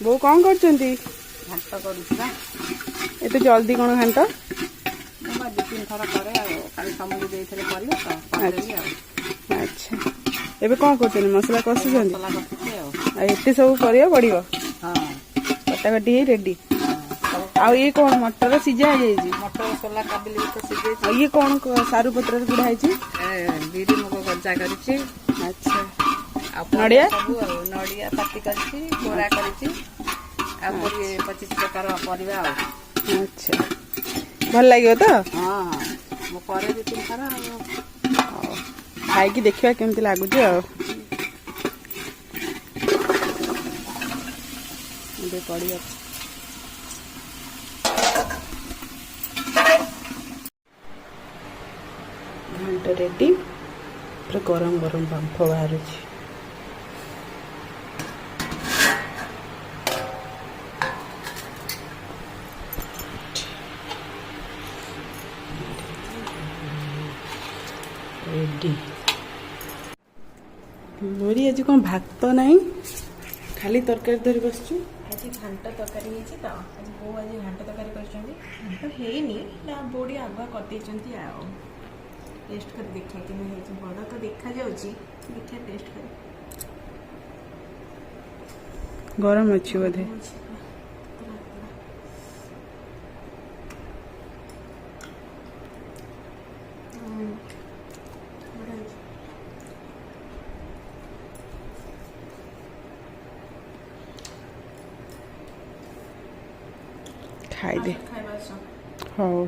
ବୋଉ କ'ଣ କରୁଛନ୍ତି? ଘାଣ୍ଟ କରୁଛି ବା। ଏତେ ଜଲ୍ଦି କ'ଣ ଘାଣ୍ଟ? ମୁଁ ବା 2-3 ଥର କରେ ଆଉ କାଲି ସମୁଦି ଦେଇଥିଲେ କରିବ ତ କରିଦେବି ଆଉ। ଆଚ୍ଛା ଏବେ କ'ଣ କରୁଛନ୍ତି? ମସଲା କଷୁଛନ୍ତି? ମସଲା କଷୁଛି ଆଉ। ଆଉ ଏତେ ସବୁ ପରିବା ପଡ଼ିବ? ହଁ କଟାକଟି ହେଇ ରେଡ଼ି। ଆଉ ଇଏ କ'ଣ ମଟର ସିଝା ହେଇଯାଇଛି? ମଟର ସୋଲା କାବିଲି ତ ସିଝେଇଛି। ଆଉ ଇଏ କ'ଣ ସାରୁ ପତ୍ରରେ ଗୁଡ଼ା ହେଇଛି? ବିରି ମୁଗ ଗଜା କରିଛି। ଆଚ୍ଛା ଆଉ ନଡ଼ିଆ? ସବୁ ଆଉ ନଡ଼ିଆ ପାତି କରିଛି, କୋରା କରିଛି ଆଉ 25 ପ୍ରକାର ପରିବା ଆଉ। ଆଚ୍ଛା ଭଲ ଲାଗିବ ତ? ହଁ ମୁଁ କରେ 2-3 ଥର ଆଉ। ହଉ ଖାଇକି ଦେଖିବା କେମିତି ଲାଗୁଛି ଆଉ। ଏବେ ପଡ଼ିବ ଘାଣ୍ଟ ରେଡ଼ି। ପୁରା ଗରମ ଗରମ ବାମ୍ଫ ବାହାରୁଛି। ରେଡ଼ି। ମୋରି ଆଜି କ'ଣ ଭାତ ନାହିଁ, ଖାଲି ତରକାରୀ ଧରି ବସିଛୁ। ଆଜି ଘାଣ୍ଟ ତରକାରୀ ହେଇଛି ତ, ଆଜି ବୋଉ ଆଜି ଘାଣ୍ଟ ତରକାରୀ କରିଛନ୍ତି। ଘାଣ୍ଟ ହେଇନି ନା ବୋଉ ଟିକେ ଆଗୁଆ କରିଦେଇଛନ୍ତି ଆଉ। ଟେଷ୍ଟ କରି ଦେଖିବା କେମିତି ହେଇଛି। ବଡ଼ ତ ଦେଖାଯାଉଛି, ଦେଖିବା ଟେଷ୍ଟ କରି। ଗରମ ଅଛି ବୋଧେ? ଖାଇଦେ। ଖାଇବା ଆସ। ହଉ।